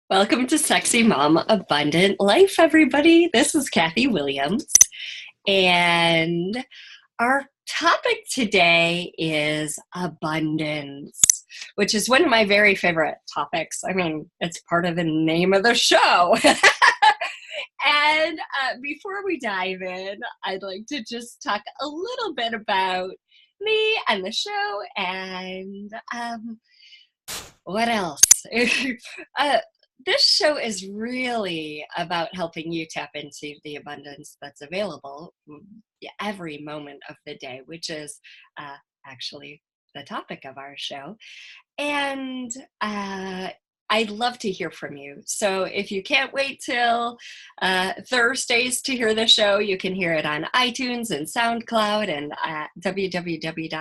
Welcome to Sexy Mom Abundant Life, everybody. This is Kathy Williams, and our topic today is abundance, which is one of my very favorite topics. I mean, it's part of the name of the show. And before we dive in, I'd like to just talk a little bit about me and the show and what else? This show is really about helping you tap into the abundance that's available every moment of the day, which is actually the topic of our show. And I'd love to hear from you. So if you can't wait till Thursdays to hear the show, you can hear it on iTunes and SoundCloud and www.iom.fm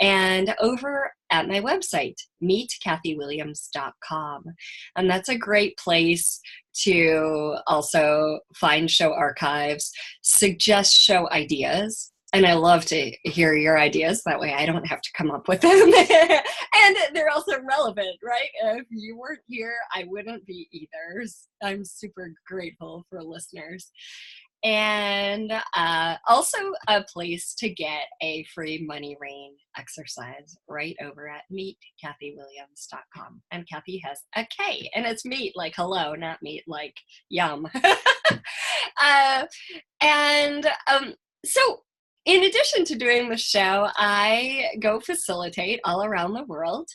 and over at my website, meetkathywilliams.com. And that's a great place to also find show archives, suggest show ideas. And I love to hear your ideas. That way I don't have to come up with them. And they're also relevant, right? If you weren't here, I wouldn't be either. I'm super grateful for listeners. And also a place to get a free money rain exercise right over at meetkathywilliams.com. And Kathy has a K, and it's meat like hello, not meat like yum. So in addition to doing the show, I go facilitate all around the world.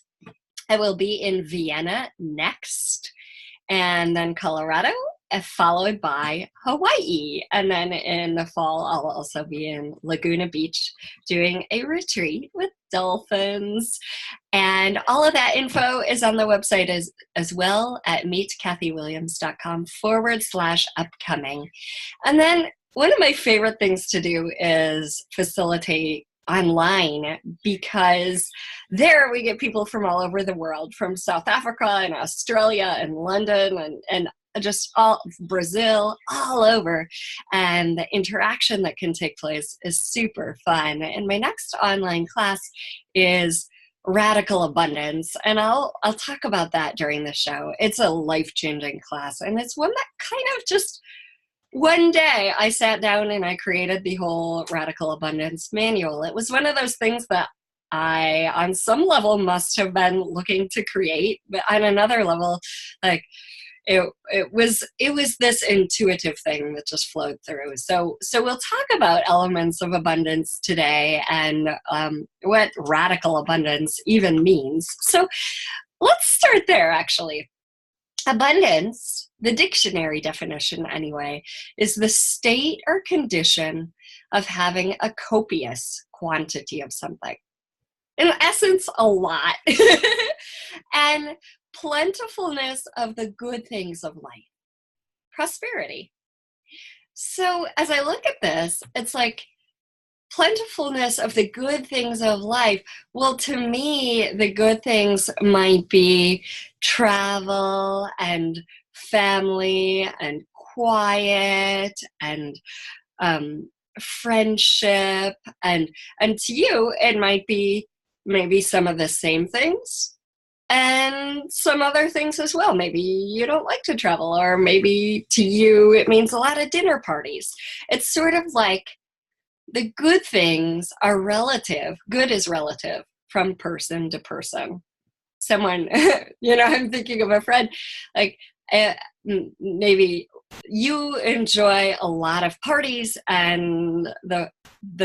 I will be in Vienna next, and then Colorado, followed by Hawaii. And then in the fall, I'll also be in Laguna Beach doing a retreat with dolphins. And all of that info is on the website as well at meetkathywilliams.com/upcoming. And then one of my favorite things to do is facilitate online, because there we get people from all over the world, from South Africa and Australia and London and just all Brazil, all over. And the interaction that can take place is super fun. And my next online class is Radical Abundance, and I'll talk about that during the show. It's a life-changing class, and it's one that kind of just one day I sat down and I created the whole Radical Abundance manual. It was one of those things that I, on some level, must have been looking to create, but on another level, like it was this intuitive thing that just flowed through. So we'll talk about elements of abundance today and what radical abundance even means. So let's start there, actually. Abundance, the dictionary definition anyway, is the state or condition of having a copious quantity of something. In essence, a lot. And plentifulness of the good things of life. Prosperity. So as I look at this, it's like plentifulness of the good things of life. Well, to me, the good things might be travel and family and quiet and friendship. And to you, it might be maybe some of the same things and some other things as well. Maybe you don't like to travel, or maybe to you, it means a lot of dinner parties. It's sort of like the good things are relative. Good is relative from person to person. Someone, I'm thinking of a friend, like maybe you enjoy a lot of parties and the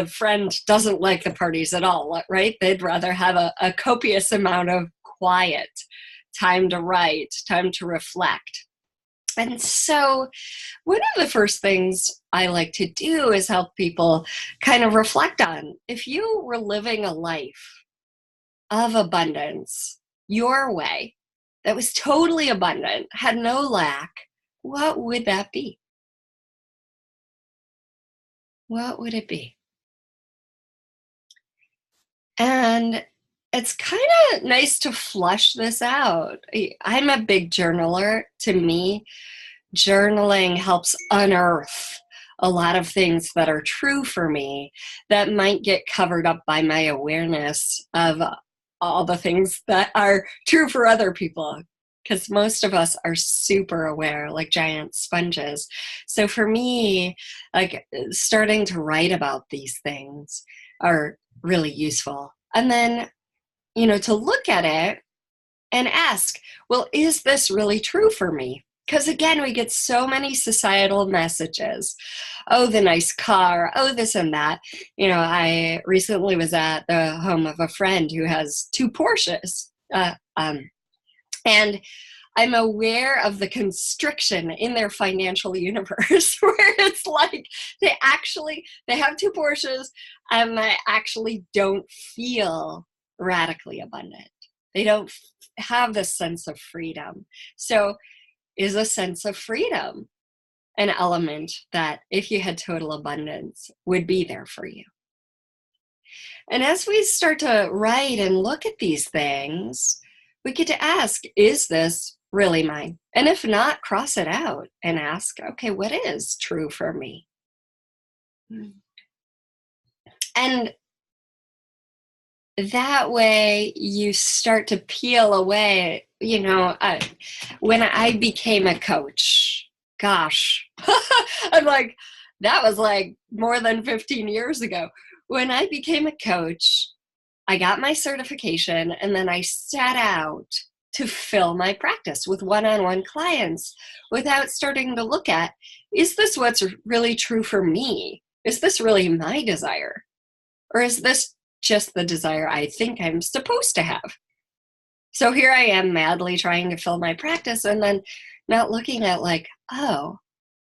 friend doesn't like the parties at all, right? They'd rather have a copious amount of quiet, time to write, time to reflect. And so one of the first things I like to do is help people kind of reflect on, if you were living a life of abundance your way, that was totally abundant, had no lack, what would that be? What would it be? And it's kind of nice to flush this out. I'm a big journaler. To me, journaling helps unearth a lot of things that are true for me that might get covered up by my awareness of all the things that are true for other people. because most of us are super aware, like giant sponges. So for me, like starting to write about these things are really useful. And then, to look at it and ask, well, is this really true for me? Because again, we get so many societal messages. Oh, the nice car. Oh, this and that. I recently was at the home of a friend who has 2 Porsches. And I'm aware of the constriction in their financial universe where it's like they have 2 Porsches and they actually don't feel radically abundant. They don't have this sense of freedom. So is a sense of freedom an element that, if you had total abundance, would be there for you? And as we start to write and look at these things, we get to ask, is this really mine? And if not, cross it out and ask, okay, what is true for me? And that way you start to peel away. When I became a coach, gosh, I'm like, that was like more than 15 years ago. When I became a coach, I got my certification and then I set out to fill my practice with one-on-one clients without starting to look at, is this what's really true for me? Is this really my desire? Or is this just the desire I think I'm supposed to have? So here I am madly trying to fill my practice and then not looking at like, oh,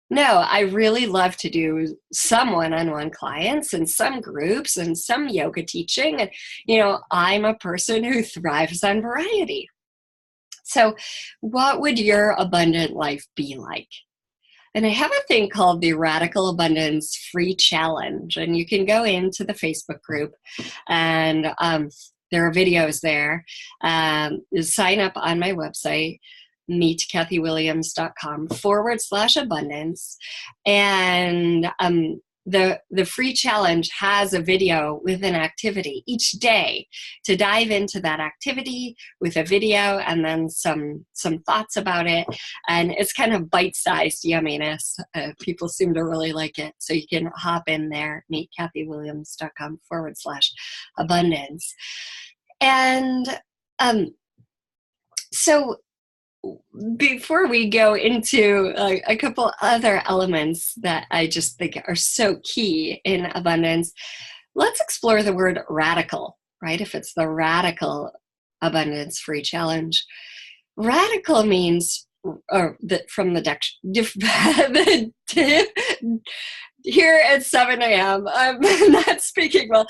no, I really love to do some one-on-one clients and some groups and some yoga teaching. And, I'm a person who thrives on variety. So what would your abundant life be like? And I have a thing called the Radical Abundance Free Challenge. And you can go into the Facebook group and there are videos there. Sign up on my website, meetkathywilliams.com/abundance. And the free challenge has a video with an activity each day to dive into that activity with a video and then some thoughts about it. And it's kind of bite-sized yumminess. People seem to really like it. So you can hop in there, meetkathywilliams.com/abundance. And so before we go into a couple other elements that I just think are so key in abundance, let's explore the word radical, right? If it's the Radical Abundance Free Challenge, radical means, from the here at 7 a.m., I'm not speaking well.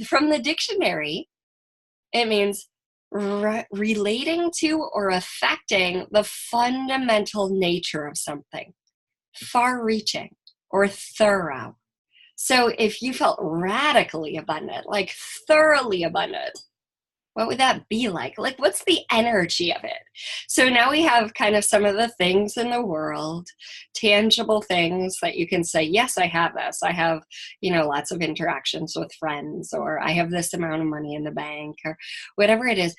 From the dictionary, it means relating to or affecting the fundamental nature of something, far-reaching or thorough. So if you felt radically abundant, like thoroughly abundant, what would that be like? Like, what's the energy of it? So now we have kind of some of the things in the world, tangible things that you can say, yes, I have this. I have, lots of interactions with friends, or I have this amount of money in the bank, or whatever it is.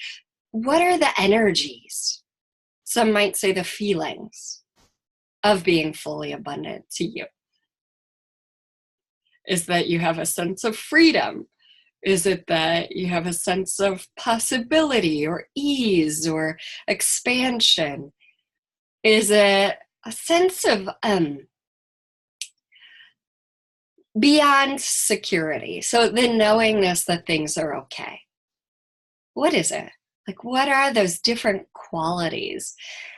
What are the energies? Some might say the feelings of being fully abundant to you. Is that you have a sense of freedom? Is it that you have a sense of possibility or ease or expansion? Is it a sense of beyond security? So the knowingness that things are okay. What is it? Like, what are those different qualities?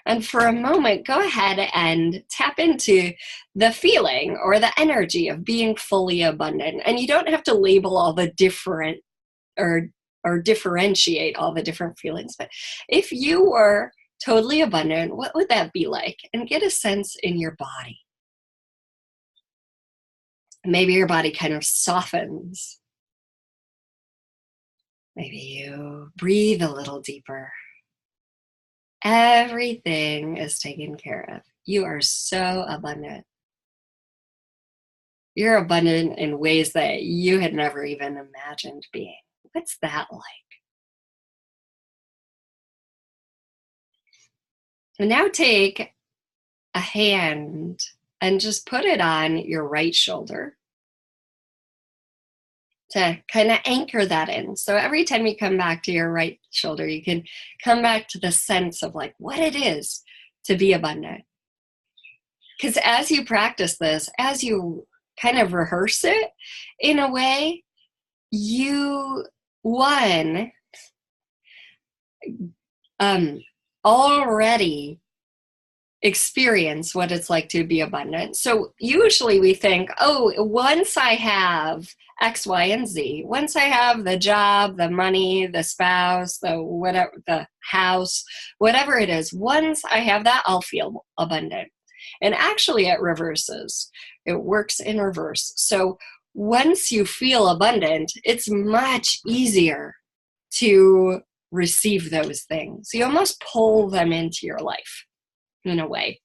And for a moment, go ahead and tap into the feeling or the energy of being fully abundant. And you don't have to label all the different or differentiate all the different feelings. But if you were totally abundant, what would that be like? And get a sense in your body. Maybe your body kind of softens. Maybe you breathe a little deeper. Everything is taken care of. You are so abundant. You're abundant in ways that you had never even imagined being. What's that like? And now take a hand and just put it on your right shoulder to kind of anchor that in. So every time you come back to your right shoulder, you can come back to the sense of like what it is to be abundant. Because as you practice this, as you kind of rehearse it in a way, you, one, already experience what it's like to be abundant. So usually we think, oh, once I have X, Y, and Z, once I have the job, the money, the spouse, the whatever, the house, whatever it is, once I have that, I'll feel abundant. And actually it reverses. It works in reverse. So once you feel abundant, it's much easier to receive those things. You almost pull them into your life in a way.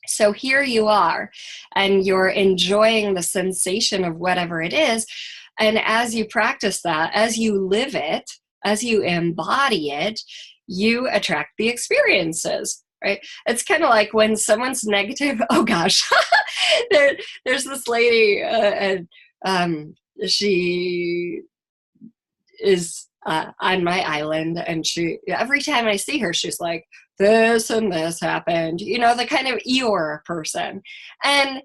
So here you are, and you're enjoying the sensation of whatever it is. And as you practice that, as you live it, as you embody it, you attract the experiences, right? It's kind of like when someone's negative, oh gosh, there's this lady, and she is on my island, and she, every time I see her, she's like, this and this happened, you know, the kind of Eeyore person. And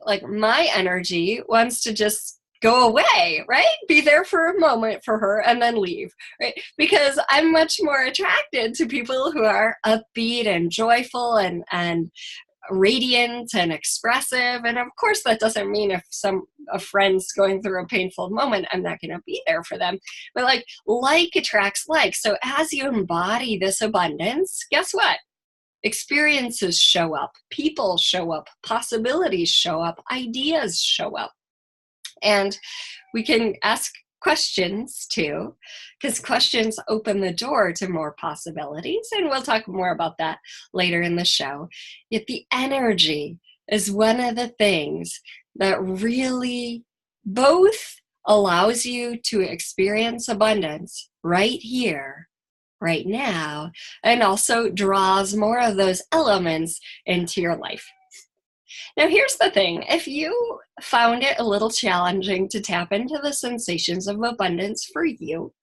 like my energy wants to just go away, right? Be there for a moment for her and then leave, right? Because I'm much more attracted to people who are upbeat and joyful and radiant and expressive. And of course, that doesn't mean if a friend's going through a painful moment, I'm not going to be there for them. But like attracts like. So as you embody this abundance, guess what? Experiences show up, people show up, possibilities show up, ideas show up. And we can ask questions too, because questions open the door to more possibilities, and we'll talk more about that later in the show. Yet the energy is one of the things that really both allows you to experience abundance right here, right now, and also draws more of those elements into your life. Now, here's the thing. If you found it a little challenging to tap into the sensations of abundance for you,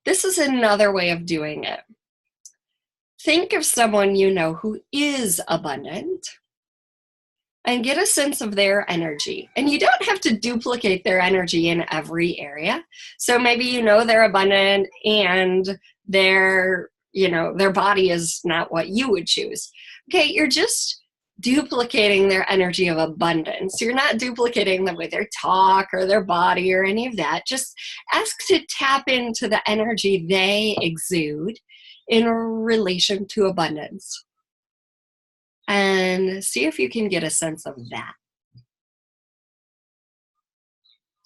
this is another way of doing it. Think of someone you know who is abundant and get a sense of their energy. And you don't have to duplicate their energy in every area. So maybe you know they're abundant and their body is not what you would choose. Okay, you're just duplicating their energy of abundance. You're not duplicating the way they talk or their body or any of that. Just ask to tap into the energy they exude in relation to abundance. And see if you can get a sense of that.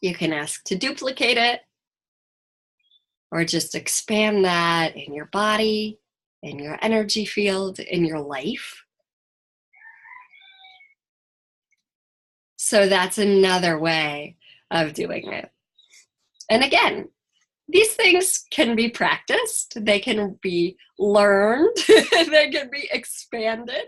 You can ask to duplicate it, or just expand that in your body, in your energy field, in your life. So that's another way of doing it. And again, these things can be practiced. They can be learned. They can be expanded.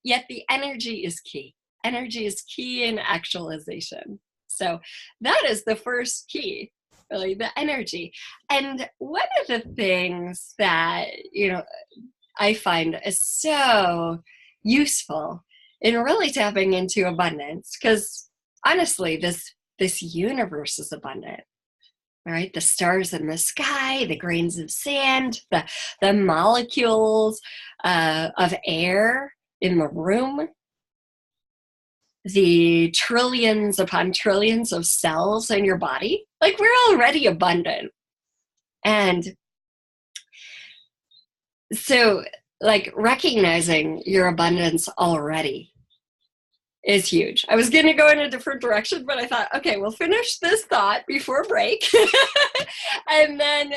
Yet the energy is key. Energy is key in actualization. So that is the first key, really, the energy. And one of the things that, I find is so useful in really tapping into abundance, because honestly, this universe is abundant. All right, the stars in the sky, the grains of sand, the molecules of air in the room, the trillions upon trillions of cells in your body. Like, we're already abundant. And so, like, recognizing your abundance already is huge. I was going to go in a different direction, but I thought, okay, we'll finish this thought before break and then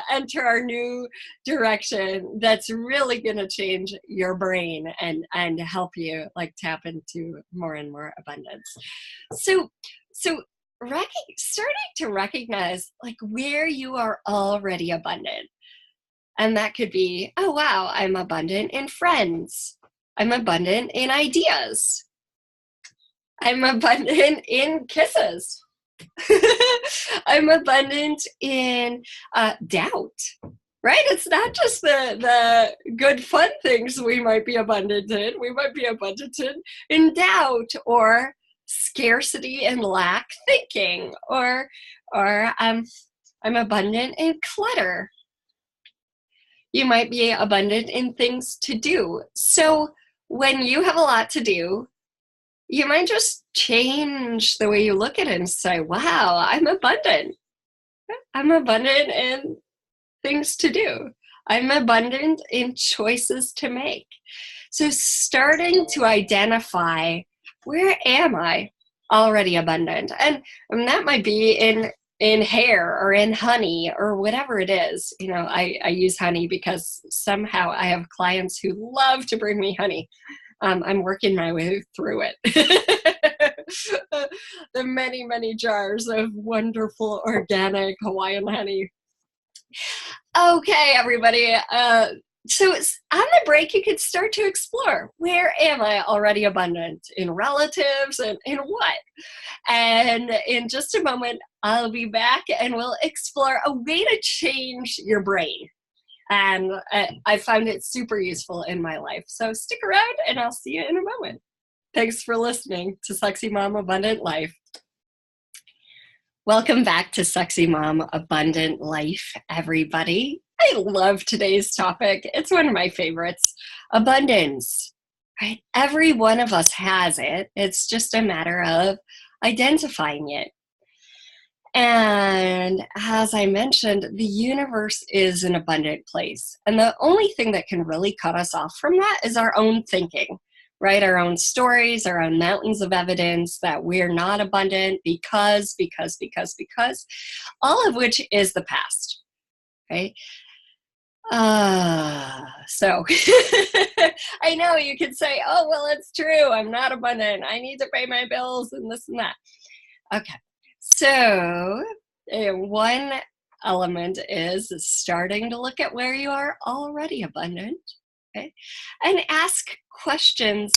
enter our new direction that's really going to change your brain and help you like tap into more and more abundance. So starting to recognize like where you are already abundant. And that could be, oh, wow, I'm abundant in friends. I'm abundant in ideas. I'm abundant in kisses. I'm abundant in doubt, right? It's not just the good, fun things we might be abundant in. We might be abundant in doubt or scarcity and lack thinking, or I'm abundant in clutter. You might be abundant in things to do. So when you have a lot to do, you might just change the way you look at it and say, wow, I'm abundant. I'm abundant in things to do. I'm abundant in choices to make. So starting to identify, where am I already abundant? And that might be in hair or in honey or whatever it is. You know, I use honey because somehow I have clients who love to bring me honey. I'm working my way through it. The many, many jars of wonderful organic Hawaiian honey. Okay, everybody. So on the break, you could start to explore, where am I already abundant? In relatives and in what? And in just a moment, I'll be back and we'll explore a way to change your brain. And I found it super useful in my life. So stick around and I'll see you in a moment. Thanks for listening to Sexy Mom Abundant Life. Welcome back to Sexy Mom Abundant Life, everybody. I love today's topic. It's one of my favorites, abundance, right? Every one of us has it. It's just a matter of identifying it. And as I mentioned, the universe is an abundant place. And the only thing that can really cut us off from that is our own thinking, right? Our own stories, our own mountains of evidence that we're not abundant because, all of which is the past, right? So I know you could say, oh, well, it's true. I'm not abundant. I need to pay my bills and this and that. Okay. So one element is starting to look at where you are already abundant, okay? And ask questions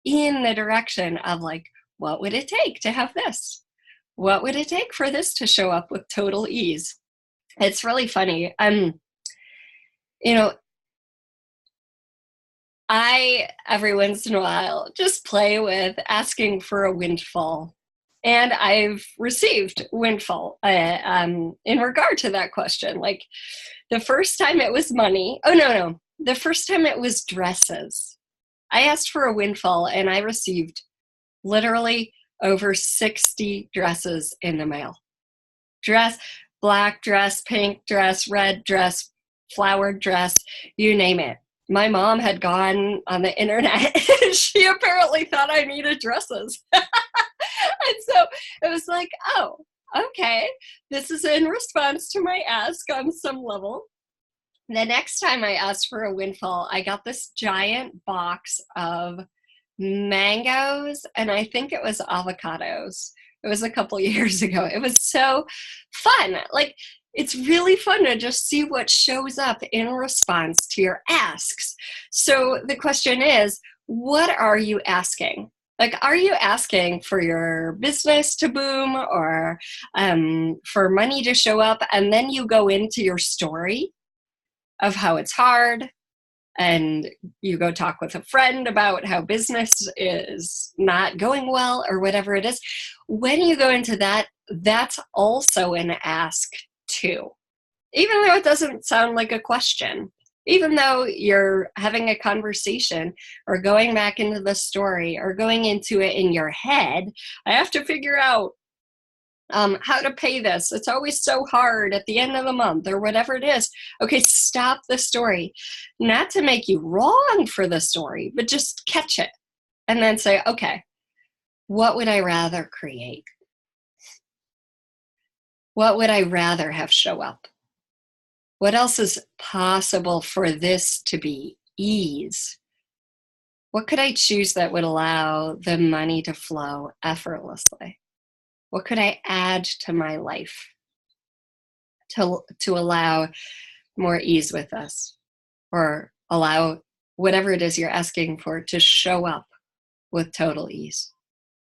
in the direction of like, what would it take to have this? What would it take for this to show up with total ease? It's really funny. You know, I, every once in a while, just play with asking for a windfall. And I've received windfall in regard to that question. Like the first time it was money. Oh, no. The first time it was dresses. I asked for a windfall and I received literally over 60 dresses in the mail. Dress, black dress, pink dress, red dress, flowered dress, you name it. My mom had gone on the internet. She apparently thought I needed dresses. And so it was like, oh, okay, this is in response to my ask on some level. The next time I asked for a windfall, I got this giant box of mangoes, and I think it was avocados. It was a couple years ago. It was so fun. Like, it's really fun to just see what shows up in response to your asks. So the question is, what are you asking? Like, are you asking for your business to boom or for money to show up? And then you go into your story of how it's hard and you go talk with a friend about how business is not going well or whatever it is. When you go into that, that's also an ask too. Even though it doesn't sound like a question. Even though you're having a conversation or going back into the story or going into it in your head, I have to figure out how to pay this. It's always so hard at the end of the month or whatever it is. Okay, stop the story. Not to make you wrong for the story, but just catch it and then say, okay, what would I rather create? What would I rather have show up? What else is possible for this to be ease? What could I choose that would allow the money to flow effortlessly? What could I add to my life to allow more ease with us, or allow whatever it is you're asking for to show up with total ease,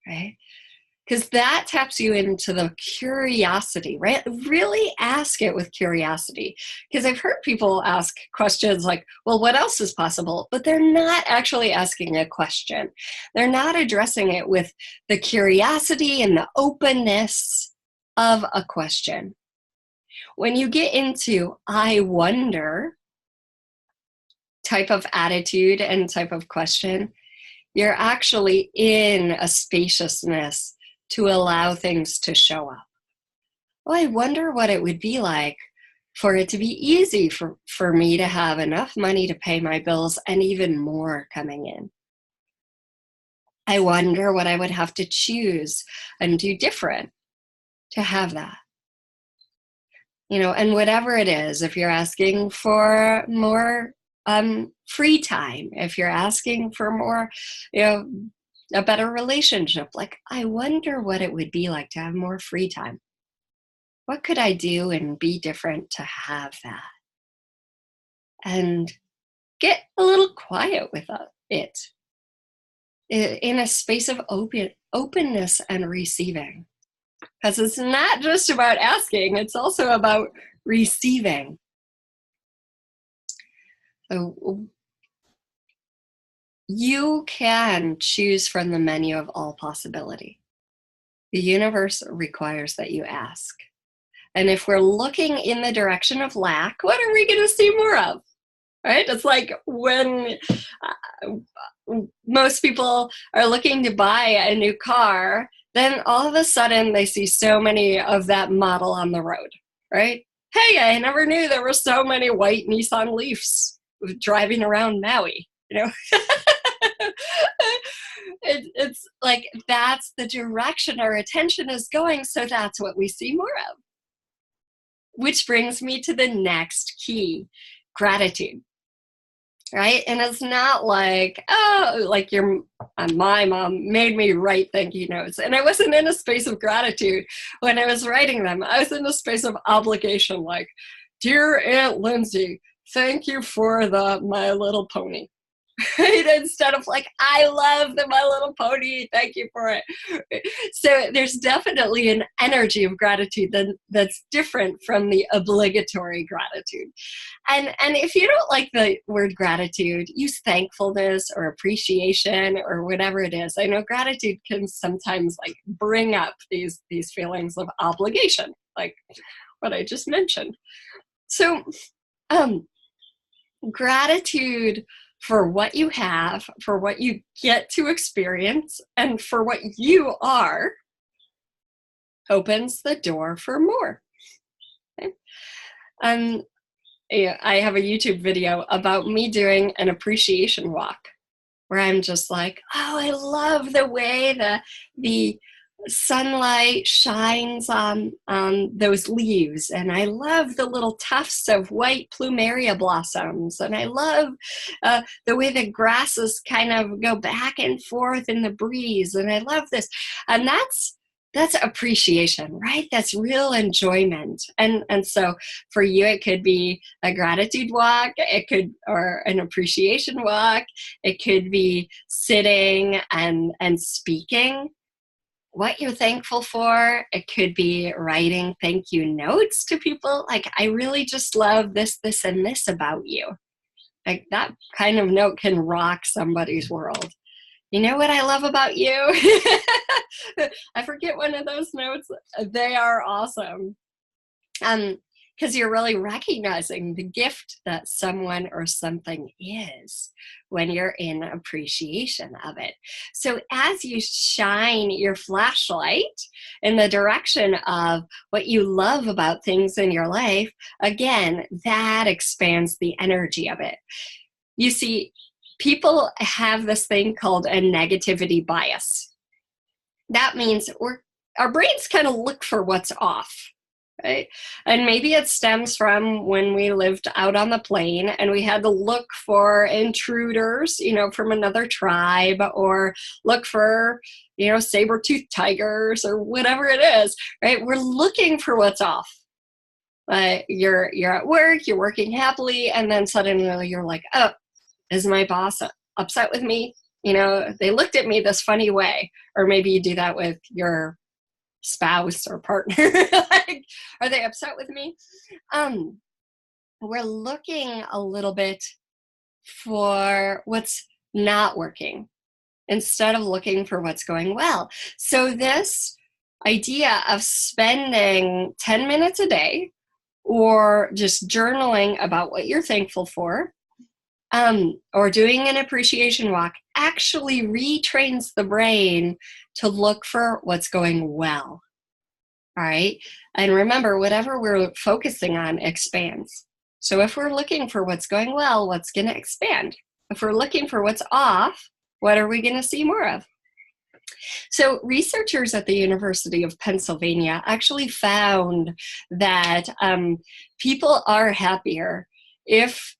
right? Because that taps you into the curiosity, right? Really ask it with curiosity. Because I've heard people ask questions like, well, what else is possible? But they're not actually asking a question. They're not addressing it with the curiosity and the openness of a question. When you get into I wonder type of attitude and type of question, you're actually in a spaciousness to allow things to show up. Well, I wonder what it would be like for it to be easy for me to have enough money to pay my bills and even more coming in. I wonder what I would have to choose and do different to have that. And whatever it is, if you're asking for more free time, if you're asking for more, a better relationship, like, I wonder what it would be like to have more free time. What could I do and be different to have that? And get a little quiet with it in a space of openness and receiving. Because it's not just about asking, it's also about receiving. So you can choose from the menu of all possibility. The universe requires that you ask. And if we're looking in the direction of lack, what are we going to see more of? Right? It's like when most people are looking to buy a new car, then all of a sudden they see so many of that model on the road, right? Hey, I never knew there were so many white Nissan Leafs driving around Maui, It's like that's the direction our attention is going, so that's what we see more of. Which brings me to the next key, gratitude. Right? And it's not like, like my mom made me write thank you notes. And I wasn't in a space of gratitude when I was writing them. I was in a space of obligation, like, dear Aunt Lindsay, thank you for the My Little Pony. Right? Instead of like, I love the My Little Pony, thank you for it. So there's definitely an energy of gratitude that's different from the obligatory gratitude. And if you don't like the word gratitude, use thankfulness or appreciation or whatever it is. I know gratitude can sometimes like bring up these feelings of obligation, like what I just mentioned. So gratitude for what you have, for what you get to experience, and for what you are, opens the door for more. Okay? I have a YouTube video about me doing an appreciation walk where I'm just like, oh, I love the way the sunlight shines on those leaves, and I love the little tufts of white plumeria blossoms, and I love the way the grasses kind of go back and forth in the breeze, and I love this. And that's appreciation, right? That's real enjoyment. And so for you, it could be a gratitude walk, or an appreciation walk. It could be sitting and speaking what you're thankful for. It could be writing thank you notes to people. Like, I really just love this, and this about you. Like, that kind of note can rock somebody's world. You know what I love about you? I forget one of those notes. They are awesome. Because you're really recognizing the gift that someone or something is when you're in appreciation of it. So as you shine your flashlight in the direction of what you love about things in your life, again, that expands the energy of it. You see, people have this thing called a negativity bias. That means our brains kind of look for what's off. Right? And maybe it stems from when we lived out on the plain and we had to look for intruders, from another tribe, or look for, saber-toothed tigers or whatever it is, right? We're looking for what's off. You're at work, you're working happily, and then suddenly you're like, oh, is my boss upset with me? You know, they looked at me this funny way. Or maybe you do that with your spouse or partner. Like, are they upset with me? We're looking a little bit for what's not working instead of looking for what's going well. So this idea of spending 10 minutes a day or just journaling about what you're thankful for, or doing an appreciation walk actually retrains the brain to look for what's going well. All right. And remember, whatever we're focusing on expands. So if we're looking for what's going well, what's going to expand? If we're looking for what's off, what are we going to see more of? So researchers at the University of Pennsylvania actually found that people are happier if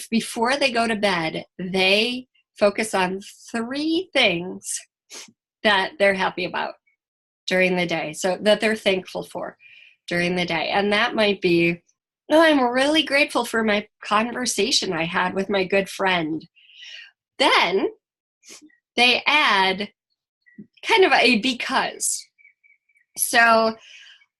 before they go to bed, they focus on 3 things that they're happy about during the day, so that they're thankful for during the day. And that might be, oh, I'm really grateful for my conversation I had with my good friend. Then they add kind of a because. So,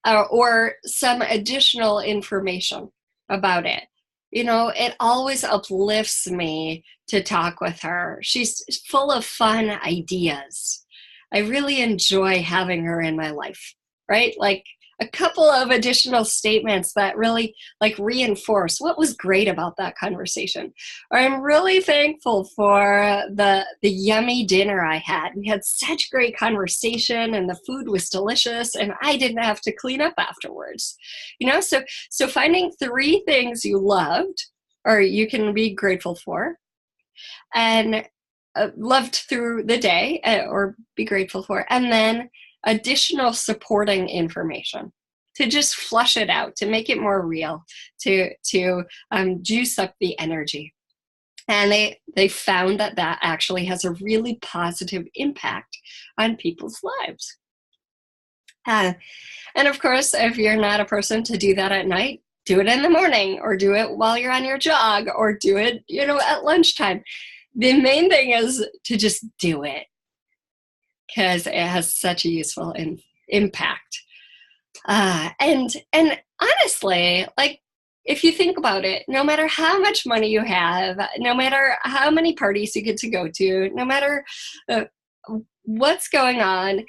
or some additional information about it. You know, it always uplifts me to talk with her. She's full of fun ideas. I really enjoy having her in my life, right? Like a couple of additional statements that really like reinforce what was great about that conversation. Or I'm really thankful for the yummy dinner I had. We had such great conversation and the food was delicious and I didn't have to clean up afterwards. You know, so finding 3 things you loved or you can be grateful for and loved through the day or be grateful for, and then additional supporting information to just flush it out, to make it more real, to juice up the energy. And they found that actually has a really positive impact on people's lives. And of course, if you're not a person to do that at night, do it in the morning or do it while you're on your jog or do it, you know, at lunchtime. The main thing is to just do it because it has such a useful impact. And honestly, like if you think about it, no matter how much money you have, no matter how many parties you get to go to, no matter what's going on,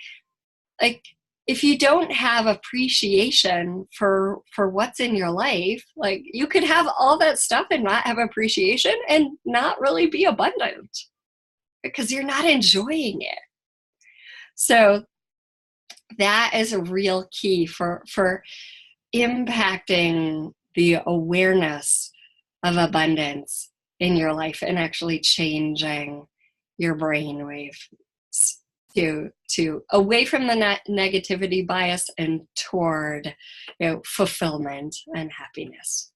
like if you don't have appreciation for what's in your life, like you could have all that stuff and not have appreciation and not really be abundant because you're not enjoying it. So that is a real key for impacting the awareness of abundance in your life and actually changing your brainwave to away from the negativity bias and toward, you know, fulfillment and happiness.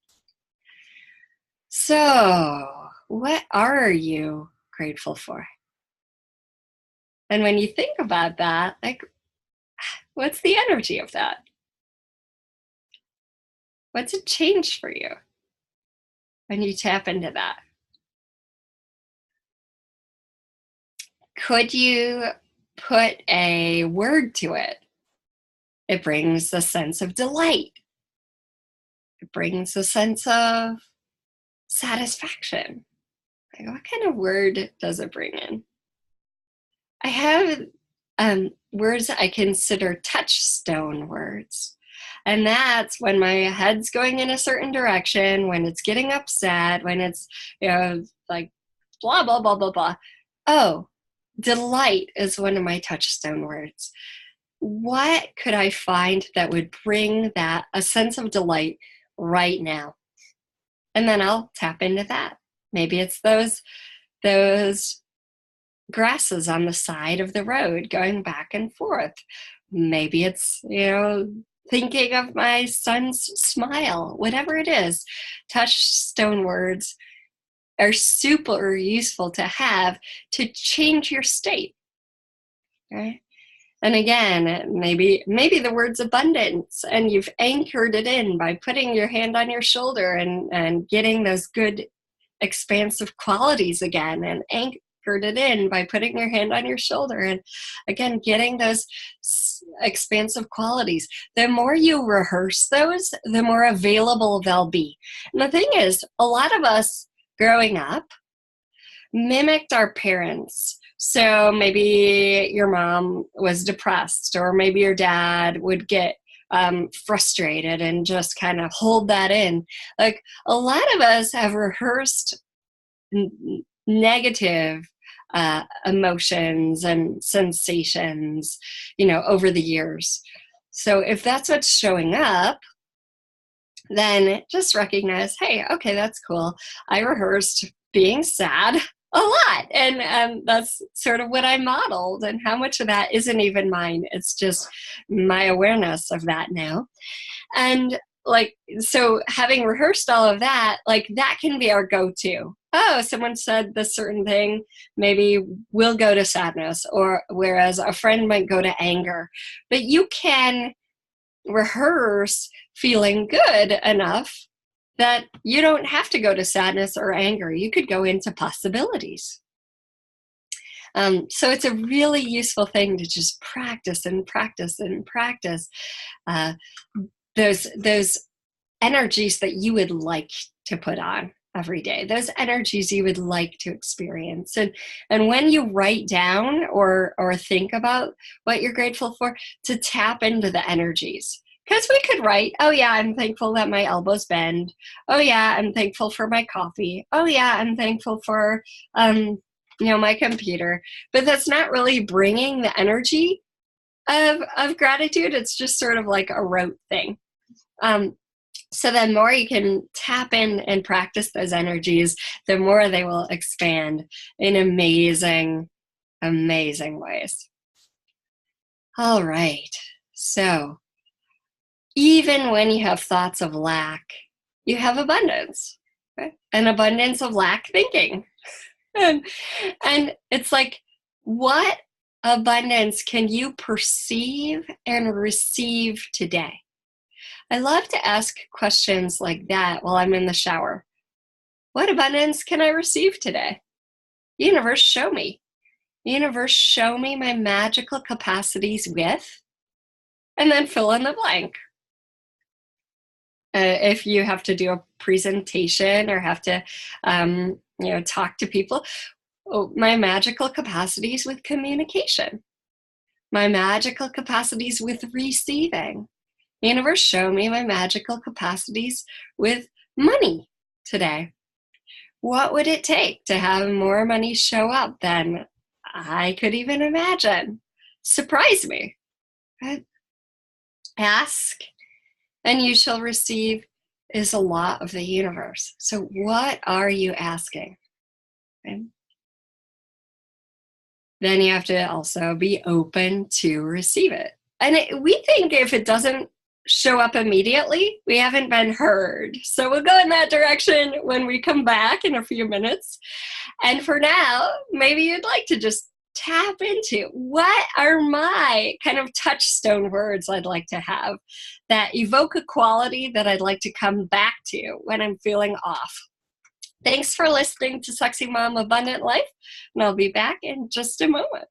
So, what are you grateful for? And when you think about that, like, what's the energy of that? What's it changed for you when you tap into that? Could you put a word to it? It brings a sense of delight. It brings a sense of satisfaction. Like, what kind of word does it bring in? I have words I consider touchstone words. And that's when my head's going in a certain direction, when it's getting upset, when it's, you know, like blah, blah, blah, blah, blah. Oh, delight is one of my touchstone words. What could I find that would bring that, a sense of delight right now? And then I'll tap into that. Maybe it's those grasses on the side of the road going back and forth. Maybe it's, you know, thinking of my son's smile, whatever it is. Touchstone words are super useful to have to change your state, right? And again, maybe the word's abundance, and you've anchored it in by putting your hand on your shoulder and getting those good expansive qualities again, and anchored it in by putting your hand on your shoulder and again getting those expansive qualities. The more you rehearse those, the more available they'll be. And the thing is, a lot of us growing up mimicked our parents. So maybe your mom was depressed, or maybe your dad would get frustrated and just kind of hold that in. Like, a lot of us have rehearsed negative emotions and sensations, over the years. So if that's what's showing up, then just recognize, hey, okay, that's cool. I rehearsed being sad a lot, and that's sort of what I modeled, and how much of that isn't even mine. It's just my awareness of that now. And so having rehearsed all of that, that can be our go-to. Oh, someone said this certain thing, maybe we'll go to sadness, or whereas a friend might go to anger. But you can rehearse feeling good enough that you don't have to go to sadness or anger. You could go into possibilities. So it's a really useful thing to just practice and practice and practice those energies that you would like to put on every day, those energies you would like to experience. And when you write down or think about what you're grateful for, to tap into the energies. Because we could write, oh yeah, I'm thankful that my elbows bend. Oh yeah, I'm thankful for my coffee. Oh yeah, I'm thankful for my computer. But that's not really bringing the energy of gratitude. It's just sort of like a rote thing. So the more you can tap in and practice those energies, the more they will expand in amazing, amazing ways. All right. So even when you have thoughts of lack, you have abundance, right? An abundance of lack thinking. and it's like, what abundance can you perceive and receive today? I love to ask questions like that while I'm in the shower. What abundance can I receive today? Universe, show me. Universe, show me my magical capacities with, and then fill in the blank. If you have to do a presentation or have to, talk to people, my magical capacities with communication, my magical capacities with receiving. Universe, show me my magical capacities with money today. What would it take to have more money show up than I could even imagine? Surprise me. Right? Ask, and you shall receive is a law of the universe. So what are you asking? Okay. Then you have to also be open to receive it. And we think if it doesn't show up immediately, we haven't been heard. So we'll go in that direction when we come back in a few minutes. And for now, maybe you'd like to just tap into, what are my kind of touchstone words I'd like to have that evoke a quality that I'd like to come back to when I'm feeling off. Thanks for listening to Sexy Mom Abundant Life, and I'll be back in just a moment.